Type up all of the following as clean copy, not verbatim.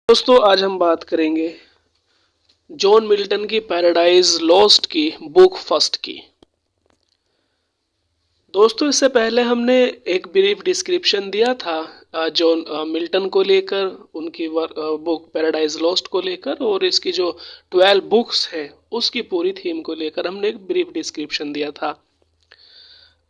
दोस्तों आज हम बात करेंगे जॉन मिल्टन की पैराडाइज लॉस्ट की बुक फर्स्ट की। दोस्तों इससे पहले हमने एक ब्रीफ डिस्क्रिप्शन दिया था जॉन मिल्टन को लेकर, उनकी बुक पैराडाइज लॉस्ट को लेकर, और इसकी जो 12 बुक्स है उसकी पूरी थीम को लेकर हमने एक ब्रीफ डिस्क्रिप्शन दिया था।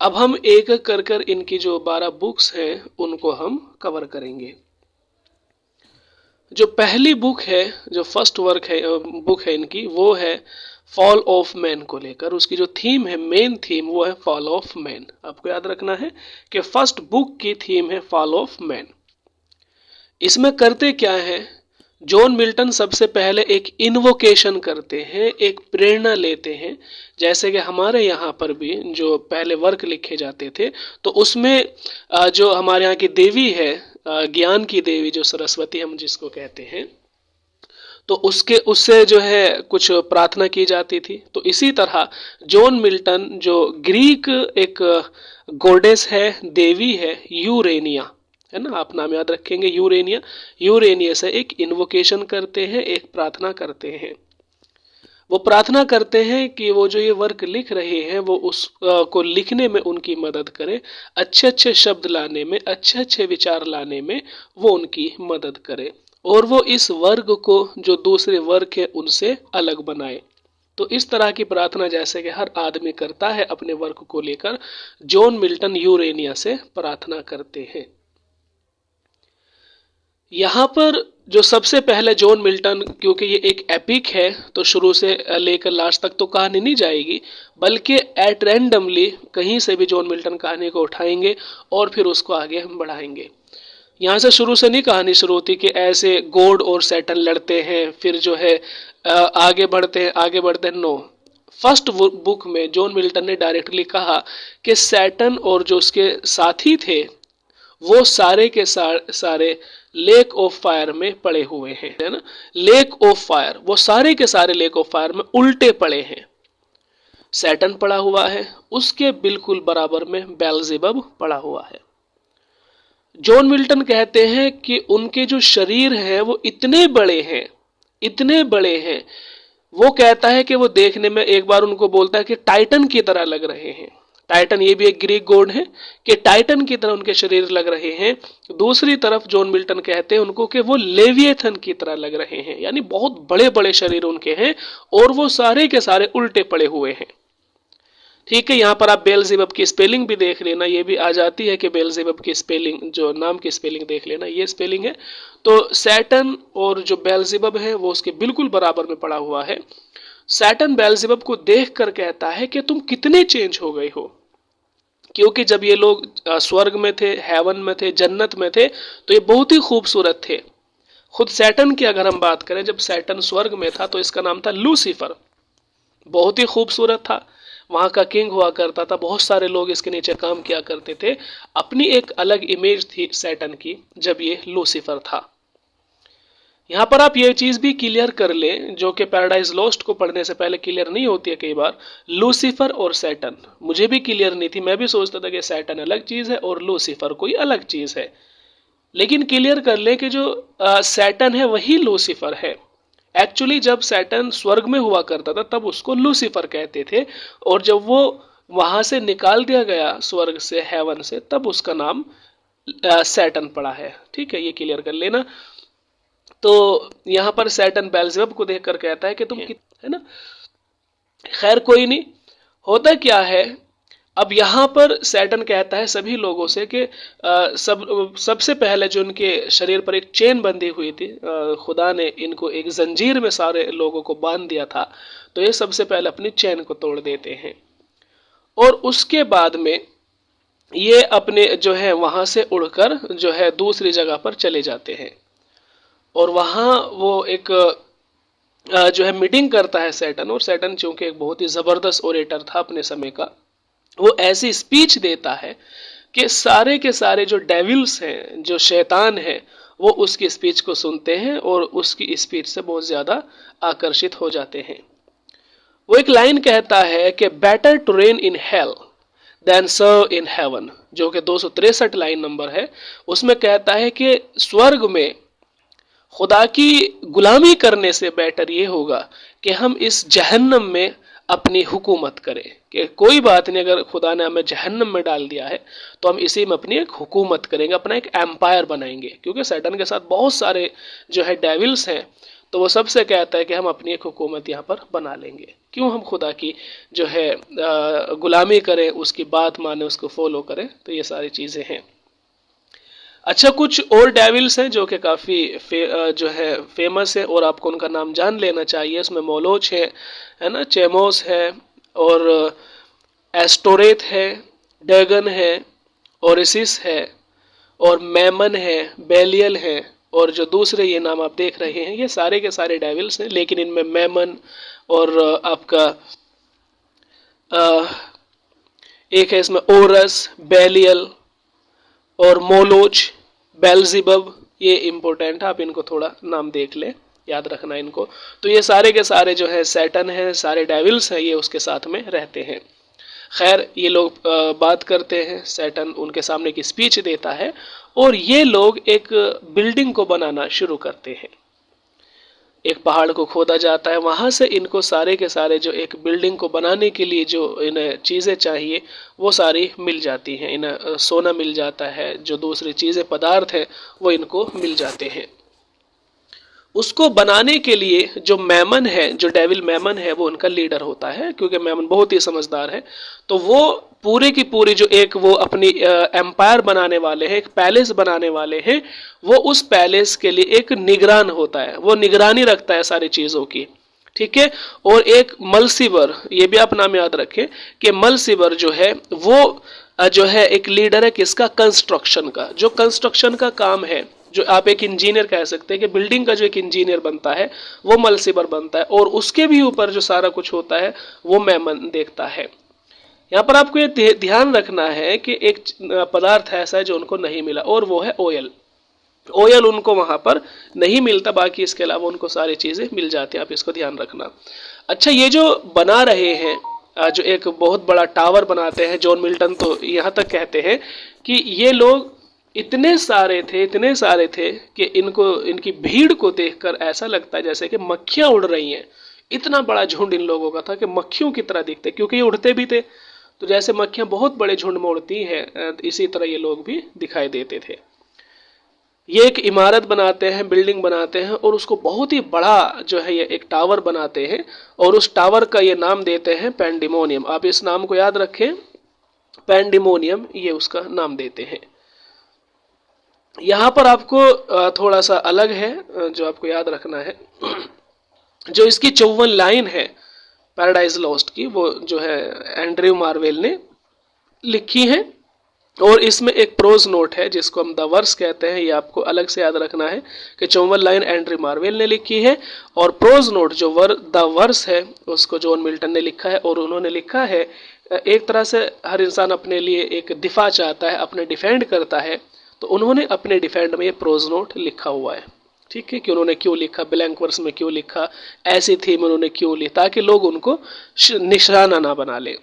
अब हम एक एक कर कर इनकी जो 12 बुक्स हैं उनको हम कवर करेंगे। जो पहली बुक है, जो फर्स्ट वर्क है बुक है इनकी, वो है फॉल ऑफ मैन को लेकर। उसकी जो थीम है, मेन थीम, वो है फॉल ऑफ मैन। आपको याद रखना है कि फर्स्ट बुक की थीम है फॉल ऑफ मैन। इसमें करते क्या है, जॉन मिल्टन सबसे पहले एक इन्वोकेशन करते हैं, एक प्रेरणा लेते हैं। जैसे कि हमारे यहाँ पर भी जो पहले वर्क लिखे जाते थे तो उसमें जो हमारे यहाँ की देवी है, ज्ञान की देवी, जो सरस्वती हम जिसको कहते हैं, तो उससे जो है कुछ प्रार्थना की जाती थी। तो इसी तरह जॉन मिल्टन जो ग्रीक एक गॉडेस है, देवी है, यूरेनिया है ना, आप नाम याद रखेंगे, यूरेनिया। यूरेनिया से एक इन्वोकेशन करते हैं, एक प्रार्थना करते हैं। वो प्रार्थना करते हैं कि वो जो ये वर्क लिख रहे हैं वो उस को लिखने में उनकी मदद करे, अच्छे अच्छे शब्द लाने में, अच्छे अच्छे विचार लाने में वो उनकी मदद करे, और वो इस वर्ग को जो दूसरे वर्ग है उनसे अलग बनाए। तो इस तरह की प्रार्थना जैसे कि हर आदमी करता है अपने वर्क को लेकर, जॉन मिल्टन यूरेनिया से प्रार्थना करते हैं। यहाँ पर जो सबसे पहले जॉन मिल्टन, क्योंकि ये एक एपिक है तो शुरू से लेकर लास्ट तक तो कहानी नहीं जाएगी, बल्कि एट रैंडमली कहीं से भी जॉन मिल्टन कहानी को उठाएंगे और फिर उसको आगे हम बढ़ाएंगे। यहाँ से शुरू से नहीं कहानी शुरू होती कि ऐसे गॉड और सैटन लड़ते हैं फिर जो है आगे बढ़ते हैं आगे बढ़ते हैं। नो, फर्स्ट बुक में जॉन मिल्टन ने डायरेक्टली कहा कि सैटन और जो उसके साथी थे वो सारे के सारे लेक ऑफ फायर में पड़े हुए हैं, है ना। लेक ऑफ फायर, वो सारे के सारे लेक ऑफ फायर में उल्टे पड़े हैं। सैटन पड़ा हुआ है, उसके बिल्कुल बराबर में बेल्जेबब पड़ा हुआ है। जॉन मिल्टन कहते हैं कि उनके जो शरीर हैं वो इतने बड़े हैं, इतने बड़े हैं। वो कहता है कि वो देखने में, एक बार उनको बोलता है कि टाइटन की तरह लग रहे हैं। टाइटन ये भी एक ग्रीक गॉड है, कि टाइटन की तरह उनके शरीर लग रहे हैं। दूसरी तरफ जॉन मिल्टन कहते हैं उनको कि वो लेविएथन की तरह लग रहे हैं, यानी बहुत बड़े बड़े शरीर उनके हैं और वो सारे के सारे उल्टे पड़े हुए हैं। ठीक है, यहाँ पर आप बेल्जेबब की स्पेलिंग भी देख लेना, ये भी आ जाती है कि बेल्जेबब की स्पेलिंग, जो नाम की स्पेलिंग देख लेना, ये स्पेलिंग है। तो सैटन और जो बेल्जेबब है वो उसके बिल्कुल बराबर में पड़ा हुआ है। सैटन बेल्जेबब को देखकर कहता है कि तुम कितने चेंज हो गए हो, क्योंकि जब ये लोग स्वर्ग में थे, हेवन में थे, जन्नत में थे, तो ये बहुत ही खूबसूरत थे। खुद सैटन की अगर हम बात करें, जब सैटन स्वर्ग में था तो इसका नाम था लूसीफर, बहुत ही खूबसूरत था, वहां का किंग हुआ करता था, बहुत सारे लोग इसके नीचे काम किया करते थे। अपनी एक अलग इमेज थी सैटन की जब ये लूसीफर था। यहाँ पर आप ये चीज भी क्लियर कर लें, जो कि पैराडाइज लॉस्ट को पढ़ने से पहले क्लियर नहीं होती है कई बार, लूसीफर और सैटन। मुझे भी क्लियर नहीं थी, मैं भी सोचता था कि सैटन अलग चीज है और लूसीफर कोई अलग चीज है, लेकिन क्लियर कर लें कि जो सैटन है वही लूसीफर है। एक्चुअली जब सैटन स्वर्ग में हुआ करता था तब उसको लूसीफर कहते थे, और जब वो वहां से निकाल दिया गया स्वर्ग से, हेवन से, तब उसका नाम सैटन पड़ा है। ठीक है, ये क्लियर कर लेना। तो यहाँ पर सैटन बेल्जेबब को देखकर कहता है कि तुम, है ना। खैर कोई नहीं, होता क्या है, अब यहाँ पर सैटन कहता है सभी लोगों से कि सबसे पहले जो उनके शरीर पर एक चेन बंधी हुई थी, खुदा ने इनको एक जंजीर में सारे लोगों को बांध दिया था, तो ये सबसे पहले अपनी चेन को तोड़ देते हैं, और उसके बाद में ये अपने जो है वहां से उड़कर जो है दूसरी जगह पर चले जाते हैं, और वहां वो एक जो है मीटिंग करता है सैटन। और सैटन चूंकि एक बहुत ही जबरदस्त ओरेटर था अपने समय का, वो ऐसी स्पीच देता है कि सारे के सारे जो डेविल्स हैं, जो शैतान है, वो उसकी स्पीच को सुनते हैं और उसकी स्पीच से बहुत ज्यादा आकर्षित हो जाते हैं। वो एक लाइन कहता है कि better to reign in hell than serve in heaven, जो कि 263 लाइन नंबर है। उसमें कहता है कि स्वर्ग में खुदा की गुलामी करने से बेटर ये होगा कि हम इस जहन्नम में अपनी हुकूमत करें, कि कोई बात नहीं, अगर खुदा ने हमें जहन्नम में डाल दिया है तो हम इसी में अपनी एक हुकूमत करेंगे, अपना एक एम्पायर बनाएंगे। क्योंकि सैटन के साथ बहुत सारे जो है डेविल्स हैं, तो वो सबसे कहता है कि हम अपनी एक हुकूमत यहाँ पर बना लेंगे। क्यों हम खुदा की जो है गुलामी करें, उसकी बात माने, उसको फॉलो करें। तो ये सारी चीज़ें हैं। अच्छा, कुछ और डेविल्स हैं जो कि काफ़ी जो है फेमस है और आपको उनका नाम जान लेना चाहिए। उसमें मोलोच है ना, चेमोस है, और एस्टोरेथ है, डैगन है, ओरिसिस है, और मैमन है, बेलियल है, और जो दूसरे ये नाम आप देख रहे हैं ये सारे के सारे डेविल्स हैं। लेकिन इनमें मैमन और आपका एक है इसमें ओरस, बेलियल और मोलोच, बेल्जिबब, ये इम्पोर्टेंट है, आप इनको थोड़ा नाम देख लें, याद रखना इनको। तो ये सारे के सारे जो है सैटन है, सारे डेविल्स हैं, ये उसके साथ में रहते हैं। खैर, ये लोग बात करते हैं, सैटन उनके सामने की स्पीच देता है और ये लोग एक बिल्डिंग को बनाना शुरू करते हैं। एक पहाड़ को खोदा जाता है, वहां से इनको सारे के सारे जो एक बिल्डिंग को बनाने के लिए जो इन्हें चीज़ें चाहिए वो सारी मिल जाती हैं। इन्हें सोना मिल जाता है, जो दूसरी चीज़ें पदार्थ हैं वो इनको मिल जाते हैं। उसको बनाने के लिए जो मैमन है, जो डेविल मैमन है, वो उनका लीडर होता है। क्योंकि मैमन बहुत ही समझदार है, तो वो पूरी की पूरी जो एक वो अपनी एम्पायर बनाने वाले हैं, एक पैलेस बनाने वाले हैं, वो उस पैलेस के लिए एक निगरान होता है, वो निगरानी रखता है सारी चीज़ों की। ठीक है। और एक मलसीबर, ये भी आप नाम याद रखें कि मलसीबर जो है वो जो है एक लीडर है किसका, कंस्ट्रक्शन का। जो कंस्ट्रक्शन का काम है, जो आप एक इंजीनियर कह सकते हैं कि बिल्डिंग का जो एक इंजीनियर बनता है वो मलसीबर बनता है, और उसके भी ऊपर जो सारा कुछ होता है वो मैमन देखता है। यहाँ पर आपको ये ध्यान रखना है कि एक पदार्थ ऐसा है जो उनको नहीं मिला, और वो है ऑयल। ऑयल उनको वहां पर नहीं मिलता, बाकी इसके अलावा उनको सारी चीजें मिल जाती हैं, आप इसको ध्यान रखना। अच्छा, ये जो बना रहे हैं, जो एक बहुत बड़ा टावर बनाते हैं, जॉन मिल्टन तो यहाँ तक कहते हैं कि ये लोग इतने सारे थे कि इनकी भीड़ को देखकर ऐसा लगता है जैसे कि मक्खियां उड़ रही हैं। इतना बड़ा झुंड इन लोगों का था कि मक्खियों की तरह दिखते, क्योंकि ये उड़ते भी थे। तो जैसे मक्खियां बहुत बड़े झुंड में उड़ती हैं, इसी तरह ये लोग भी दिखाई देते थे। ये एक इमारत बनाते हैं, बिल्डिंग बनाते हैं, और उसको बहुत ही बड़ा जो है ये एक टावर बनाते हैं, और उस टावर का ये नाम देते हैं पैंडिमोनियम। आप इस नाम को याद रखें, पैंडिमोनियम, ये उसका नाम देते हैं। यहाँ पर आपको थोड़ा सा अलग है जो आपको याद रखना है। जो इसकी 54 लाइन है पैराडाइज लॉस्ट की, वो जो है एंड्रयू मार्वेल ने लिखी है, और इसमें एक प्रोज नोट है जिसको हम द वर्स कहते हैं। ये आपको अलग से याद रखना है कि 54 लाइन एंड्रयू मार्वेल ने लिखी है, और प्रोज नोट जो द वर्स है उसको जॉन मिल्टन ने लिखा है। और उन्होंने लिखा है, एक तरह से हर इंसान अपने लिए एक दिफा चाहता है, अपने डिफेंड करता है, तो उन्होंने अपने डिफेंड में ये प्रोज नोट लिखा हुआ है। ठीक है, कि उन्होंने क्यों लिखा, ब्लैंक वर्स में क्यों लिखा, ऐसी थीम उन्होंने क्यों ली, ताकि लोग उनको निशाना ना बना ले।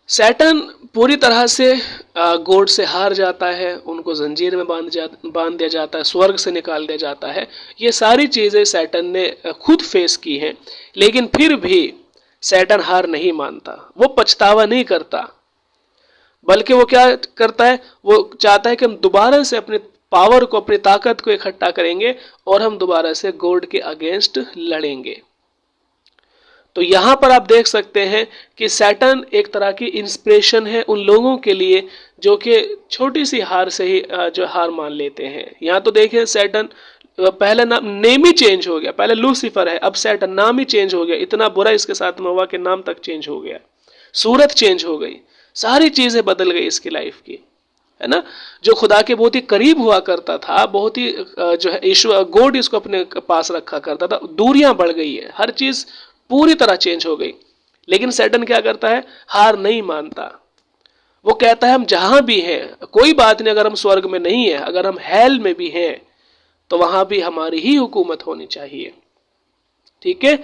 सैटन पूरी तरह से गॉड से हार जाता है, उनको जंजीर में बांध दिया जाता है, स्वर्ग से निकाल दिया जाता है। ये सारी चीज़ें सैटन ने खुद फेस की हैं, लेकिन फिर भी सैटन हार नहीं मानता, वो पछतावा नहीं करता, बल्कि वो क्या करता है, वो चाहता है कि हम दोबारा से अपने पावर को, अपनी ताकत को इकट्ठा करेंगे और हम दोबारा से गॉड के अगेंस्ट लड़ेंगे। तो यहां पर आप देख सकते हैं कि सैटन एक तरह की इंस्पिरेशन है उन लोगों के लिए जो कि छोटी सी हार से ही जो हार मान लेते हैं। यहाँ तो देखिए सैटन पहले नेम ही चेंज हो गया, पहले लूसीफर है, अब सैटन नाम ही चेंज हो गया। इतना बुरा इसके साथ में हुआ कि नाम तक चेंज हो गया, सूरत चेंज हो गई, सारी चीजें बदल गई इसकी लाइफ की, है ना। जो खुदा के बहुत ही करीब हुआ करता था, बहुत ही जो है ईश्वर गॉड इसको अपने पास रखा करता था, दूरियां बढ़ गई है, हर चीज पूरी तरह चेंज हो गई। लेकिन सैटन क्या करता है, हार नहीं मानता। वो कहता है हम जहां भी हैं, कोई बात नहीं, अगर हम स्वर्ग में नहीं है, अगर हम हेल में भी हैं, तो वहां भी हमारी ही हुकूमत होनी चाहिए। ठीक है।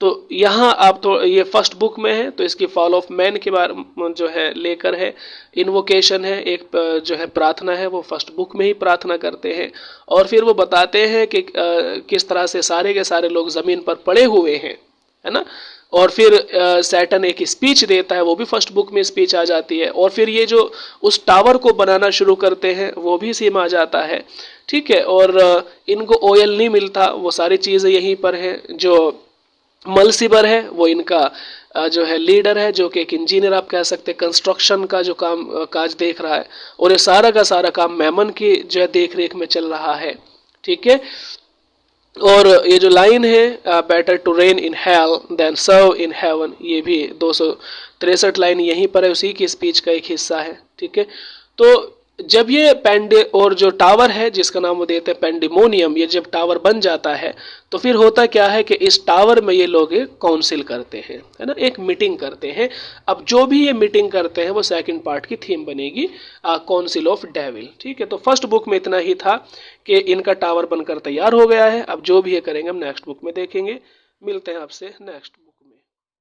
तो यहाँ आप तो ये फर्स्ट बुक में है, तो इसकी फॉल ऑफ मैन के बारे में जो है लेकर है, इन्वोकेशन है, एक जो है प्रार्थना है, वो फर्स्ट बुक में ही प्रार्थना करते हैं। और फिर वो बताते हैं कि किस तरह से सारे के सारे लोग जमीन पर पड़े हुए हैं, है ना। और फिर सैटन एक स्पीच देता है, वो भी फर्स्ट बुक में स्पीच आ जाती है। और फिर ये जो उस टावर को बनाना शुरू करते हैं वो भी इसी में आ जाता है, ठीक है। और इनको ऑयल नहीं मिलता, वो सारी चीज़ें यहीं पर है। जो मलसीबर है वो इनका जो है लीडर है, जो कि एक इंजीनियर आप कह सकते हैं, कंस्ट्रक्शन का जो काज देख रहा है। और ये सारा का सारा काम मैमन की जो है देख रेख में चल रहा है, ठीक है। और ये जो लाइन है better to reign in hell than serve in heaven, ये भी 263 लाइन यहीं पर है, उसी की स्पीच का एक हिस्सा है, ठीक है। तो जब ये पेंडे और जो टावर है जिसका नाम वो देते हैं पेंडिमोनियम, ये जब टावर बन जाता है तो फिर होता क्या है कि इस टावर में ये लोग काउंसिल करते हैं, है ना, एक मीटिंग करते हैं। अब जो भी ये मीटिंग करते हैं वो सेकंड पार्ट की थीम बनेगी, काउंसिल ऑफ डेविल, ठीक है। तो फर्स्ट बुक में इतना ही था कि इनका टावर बनकर तैयार हो गया है। अब जो भी ये करेंगे हम नेक्स्ट बुक में देखेंगे। मिलते हैं आपसे नेक्स्ट बुक।